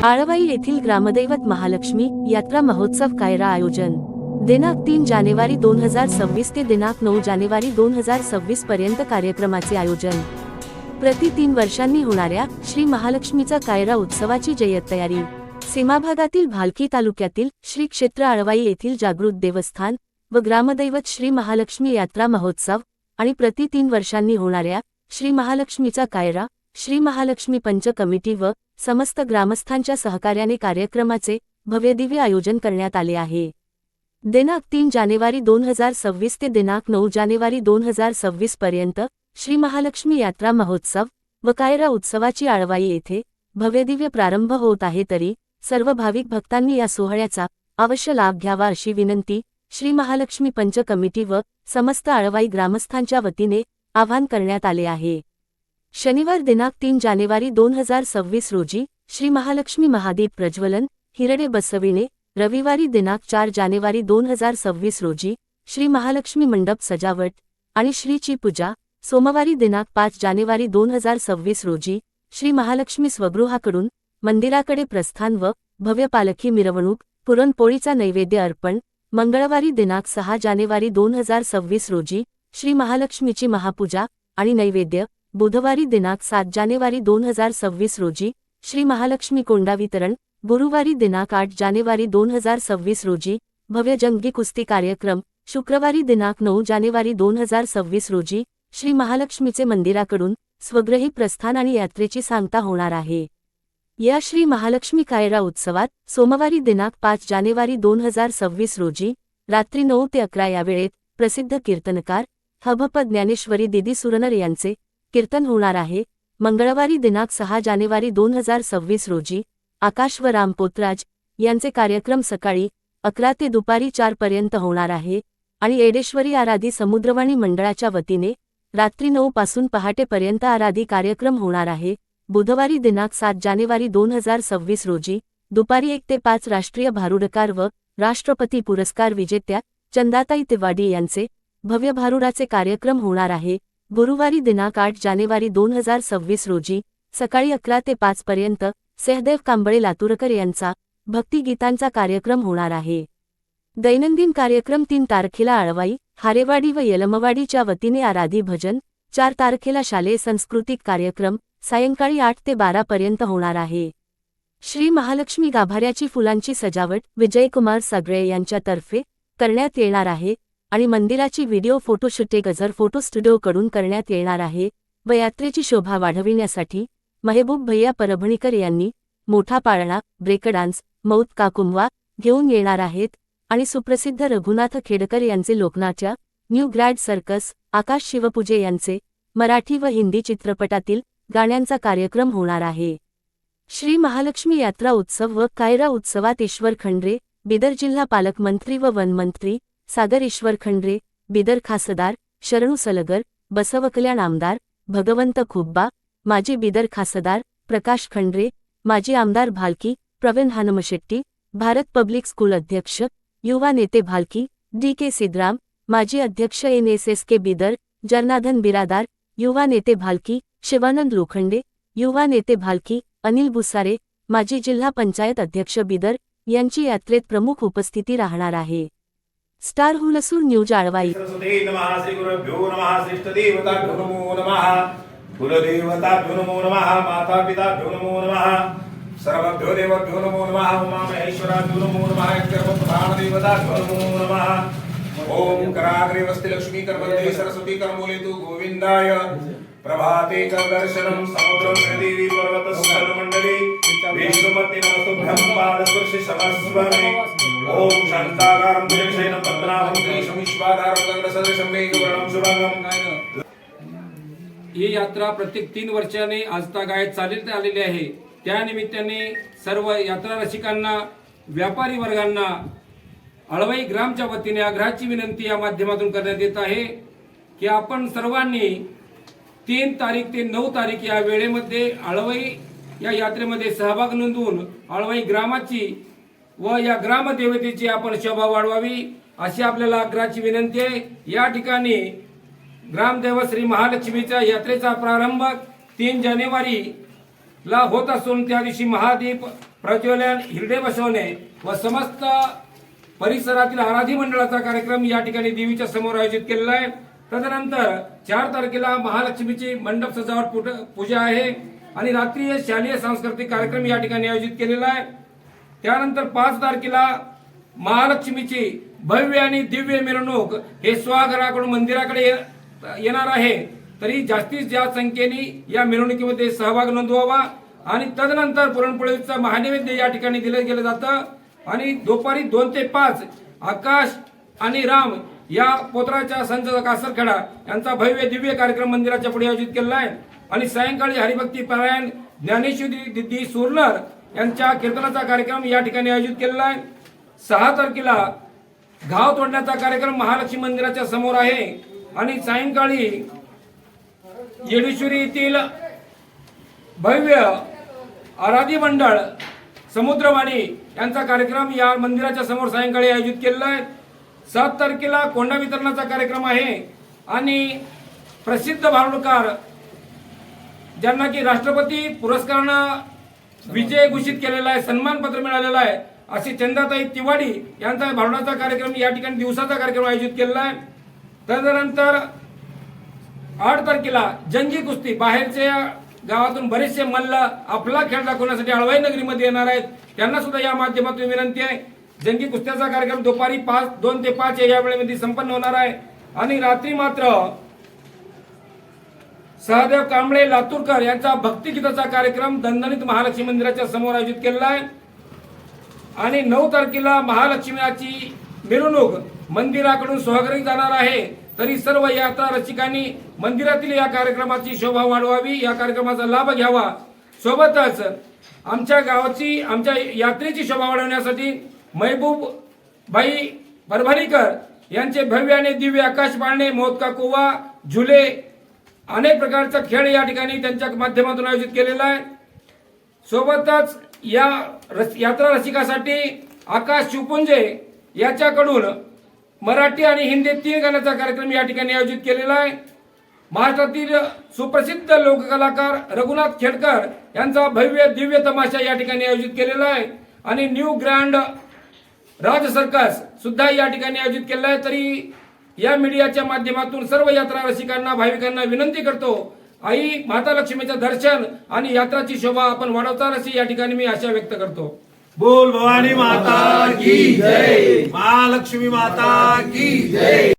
आळवाई येथील ग्रामदैवत महालक्ष्मी यात्रा महोत्सव कायरा आयोजन दिनांक 3 जानेवारी 2026 ते दिनांक 9 जानेवारी 2026 पर्यंत कार्यक्रमाचे आयोजन। प्रति 3 वर्षांनी होणाऱ्या श्री महालक्ष्मीचा कायरा उत्सवाची जय्यत तयारी। सीमाभागातील भालकी तालुक्यातील श्री क्षेत्र आळवाई येथील जागृत देवस्थान व ग्रामदैवत श्री महालक्ष्मी यात्रा महोत्सव आणि प्रति 3 वर्षांनी होणाऱ्या श्री महालक्ष्मीचा कायरा श्री महालक्ष्मी पंच कमिटी व समस्त ग्रामस्थांच्या सहकार्याने कार्यक्रमाचे भव्यदिव्य आयोजन करण्यात आले आहे। दिनांक 3 जानेवारी 2026 ते दिनांक 9 जानेवारी 2026 पर्यंत श्री महालक्ष्मी यात्रा महोत्सव व कायरा उत्सवाची आळवाई येथे भव्यदिव्य प्रारंभ होत आहे, तरी सर्व भाविक भक्तांनी या सोहळ्याचा अवश्य लाभ घ्यावा अशी विनंती श्री महालक्ष्मी पंच कमिटी व समस्त आळवाई ग्रामस्थांच्या वतीने आवाहन करण्यात आले आहे। शनिवार दिनांक 3 जानेवारी 2026 रोजी श्री महालक्ष्मी महादीप प्रज्वलन हिरडे बसविणे, रविवारी दिनांक 4 जानेवारी 2026 रोजी श्री महालक्ष्मी मंडप सजावट आणि श्रीची पूजा, सोमवारी दिनांक 5 जानेवारी 2026 रोजी श्री महालक्ष्मी स्वगृहाकडून मंदिराकडे प्रस्थान व भव्य पालखी मिरवणूक, पुरणपोळीचा नैवेद्य अर्पण, मंगळवारी दिनांक 6 जानेवारी 2026 रोजी श्री महालक्ष्मीची महापूजा आणि नैवेद्य, बुधवारी दिनांक 7 जानेवारी 2026 रोजी श्री महालक्ष्मी कोंडा वितरण, गुरुवारी दिनांक 8 जानेवारी 2026 रोजी भव्य जंगी कुस्ती कार्यक्रम, शुक्रवारी दिनांक 9 जानेवारी 2026 रोजी श्री महालक्ष्मीचे मंदिराकडून स्वगृही प्रस्थान आणि यात्रेची सांगता होणार आहे। या श्री महालक्ष्मी कायरा उत्सवात सोमवारी दिनांक 5 जानेवारी 2026 रोजी रात्री 9 ते 11 या वेळेत प्रसिद्ध कीर्तनकार हभप ज्ञानेश्वरी दिदी सुरनर यांचे कीर्तन होणार आहे। मंगळवारी दिनांक 6 जानेवारी 2026 रोजी आकाश व राम पोतराज यांचे कार्यक्रम सकाळी 11 ते दुपारी 4 पर्यंत होणार आहे आणि येडेश्वरी आराधी समुद्रवाणी मंडळाच्या वतीने रात्री 9 पासून पहाटेपर्यंत आराधी कार्यक्रम होणार आहे। बुधवारी दिनांक 7 जानेवारी 2026 रोजी दुपारी 1 ते 5 राष्ट्रीय भारुडकार व राष्ट्रपती पुरस्कार विजेत्या चंदाताई तिवाडी यांचे भव्य भारुडाचे कार्यक्रम होणार आहे। गुरुवारी दिनांक 8 जानेवारी 2026 रोजी सकाळी 11 ते 5 पर्यंत सहदेव कांबळे लातूरकर यांचा भक्तिगीतांचा कार्यक्रम होणार आहे। दैनंदिन कार्यक्रम 3 तारखेला आळवाई, हारेवाडी व यलमवाडीच्या वतीने आराधी भजन, 4 तारखेला शालेय सांस्कृतिक कार्यक्रम सायंकाळी 8 ते 12 पर्यंत होणार आहे। श्री महालक्ष्मी गाभाऱ्याची फुलांची सजावट विजयकुमार सगळे यांच्यातर्फे करण्यात येणार आहे आणि मंदिराची व्हिडिओ फोटोशूट गजर फोटो स्टुडिओकडून करण्यात येणार आहे व यात्रेची शोभा वाढविण्यासाठी महबूब भैया परभणीकर यांनी मोठा पाळणा, ब्रेकडान्स, मौत काकुंवा घेऊन येणार आहेत आणि सुप्रसिद्ध रघुनाथ खेडकर यांचे लोकनाट्य, न्यू ग्रॅड सर्कस, आकाश शिवपूजे यांचे मराठी व हिंदी चित्रपटातील गाण्यांचा कार्यक्रम होणार आहे। श्री महालक्ष्मी यात्रा उत्सव व कायरा उत्सवात ईश्वर खंड्रे, बिदर जिल्हा पालकमंत्री व वनमंत्री सागर ईश्वर खंड्रे, बिदर खासदार शरणू सलगर, बसवकल्याण आमदार भगवंत खुब्बा, माजी बिदर खासदार प्रकाश खंड्रे, माजी आमदार भालकी प्रवीण हनुमशेट्टी, भारत पब्लिक स्कूल अध्यक्ष युवा नेते भालकी DK सिद्धराम, माजी अध्यक्ष NSSK बिदर जर्नाधन बिरादार, युवा नेते भालकी शिवानंद लोखंडे, युवा नेते भालकी अनिल बुसारे, माजी जिल्हा पंचायत अध्यक्ष बिदर यांची यात्रेत प्रमुख उपस्थिती राहणार आहे। स्टार हुलसूर न्यूज आळवाई। नमः श्री गुरुभ्यो नमः श्रेष्ठ देवताभ्यो नमो नमः कुलदेवताभ्यो नमो नमः मातापिताभ्यो नमो नमः सर्वभ्यो देवभ्यो नमो नमः उमा महेश्वराभ्यो नमो नमः कर्मप्रधान देवताभ्यो नमो नमः ओम कराग्रे वस्ति लक्ष्मी करवते सरस्वती करमूलेतु गोविंदाय प्रभाते च दर्शनं समुद्रं देवी पर्वत स्थलमंडले विष्णुपति नमस्तुभ्यं पादस्पर्शे समस्वमे ओम शांताकारं भुजगशयनं पद्मनाभं श्रीशं विश्वाधारं गगनसदृशं मेघवर्णं शुभंगं। ही यात्रा प्रत्येक 3 वर्षाने आजतागायत चालत आलेली आहे। त्या निमित्ताने सर्व यात्रा रसिकांना, व्यापारी वर्गांना आळवाई ग्रामच्या वतीने आग्रहाची विनंती या माध्यमातून करण्यात येत आहे की आपण सर्वांनी 3 तारीख ते 9 तारीख या वेळेमध्ये आळवाई या यात्रेमध्ये सहभाग नोंदवून आळवाई ग्रामाची व या ग्रामदेवतेची आपण शोभा वाढवावी अशी आपल्याला आग्रहाची विनंती आहे। या ठिकाणी ग्रामदेव श्री महालक्ष्मीच्या यात्रेचा प्रारंभ 3 जानेवारी ला होत असून त्या दिवशी महादीप प्रज्वलन, हिरडे बसवणे व समस्त परिसरातील आराधी मंडळाचा कार्यक्रम या ठिकाणी देवीच्या समोर आयोजित केलेला आहे. तदनंतर 4 तारखेला महालक्ष्मीची मंडप सजावट पूजा आहे आणि रात्री शालेय सांस्कृतिक कार्यक्रम या ठिकाणी आयोजित केलेला आहे. त्यानंतर 5 तारखेला महालक्ष्मीची भव्य आणि दिव्य मिरवणूक हे स्वघराकडून मंदिराकडे येणार आहे. तरी जास्तीत जास्त संख्येने या मिरवणुकीमध्ये सहभाग नोंदवावा आणि तदनंतर पुरणपोळीचा महानैवेद्य या ठिकाणी दिलं गेलं जातं आणि दुपारी 2 ते 5 आकाश आणि राम या पोत्राच्या संत कासरखेडा यांचा भव्य दिव्य कार्यक्रम मंदिराच्या पुढे आयोजित केलेला आहे आणि सायंकाळी हरिभक्ती पारायण ज्ञानेश्वरी दिदी सुरनर यांच्या कीर्तनाचा कार्यक्रम या ठिकाणी आयोजित केलेला आहे. 6 तारखेला घाव तोडण्याचा कार्यक्रम महालक्ष्मी मंदिराच्या समोर आहे आणि सायंकाळी येडेश्वरी येथील भव्य आराधी मंडळ समुद्रवाणी यांचा कार्यक्रम या मंदिराच्या समोर सायंकाळी आयोजित केलेला आहे. 7 तारखेला कोंडा वितरणाचा कार्यक्रम आहे आणि प्रसिद्ध भारुडकार ज्यांना की राष्ट्रपती पुरस्कारानं विजय घोषित केलेला आहे, सन्मान पत्र मिळालेलं आहे, असे चंदाताई तिवाडी यांचा भारुडाचा कार्यक्रम या ठिकाणी दिवसाचा कार्यक्रम आयोजित केलेला आहे. तदनंतर 8 तारखेला जंगी कुस्ती, बाहेरच्या गावातून बरेचसे मल्ल आपला खेळ दाखवण्यासाठी अळवाई नगरीमध्ये येणार आहेत, त्यांना सुद्धा या माध्यमातून विनंती आहे. जंगी कुस्त्याचा कार्यक्रम दुपारी 2 ते 5 या वेळेमध्ये संपन्न होणार आहे आणि रात्री मात्र सहदेव कांबळे लातूरकर यांचा भक्तिगीताचा कार्यक्रम दणदणीत महालक्ष्मी मंदिराच्या समोर आयोजित केलेला आहे आणि 9 तारखेला महालक्ष्मीची मिरवणूक मंदिराकडून स्वघरी जाणार आहे. तरी सर्व यात्रा रसिकांनी मंदिरातील या कार्यक्रमाची शोभा वाढवावी, या कार्यक्रमाचा लाभ घ्यावा. सोबतच आमच्या गावाची, आमच्या यात्रेची शोभा वाढवण्यासाठी महबूब भाई परभणीकर यांचे भव्य आणि दिव्य आकाश पाळणे, मोदका कुवा, झुले, अनेक प्रकारचा खेळ या ठिकाणी त्यांच्या माध्यमातून आयोजित केलेला आहे. सोबतच या यात्रा रसिकासाठी आकाश शिवपुंजे याच्याकडून मराठी आणि हिंदी 3 गाण्याचा कार्यक्रम या ठिकाणी आयोजित केलेला आहे. महाराष्ट्रातील सुप्रसिद्ध लोककलाकार रघुनाथ खेडकर यांचा भव्य दिव्य तमाशा या ठिकाणी आयोजित केलेला आहे आणि न्यू ग्रँड राज सर्कस सुद्धा या ठिकाणी आयोजित केलेला आहे. तरी या मीडियाच्या माध्यमातून सर्व यात्रा रसिकांना, भाविकांना विनंती करतो, आई माता लक्ष्मीचं दर्शन आणि यात्राची शोभा आपण वाढवताल अशी या ठिकाणी मी आशा व्यक्त करतो. बोल भवानी माता की जय, महालक्ष्मी माता की जय.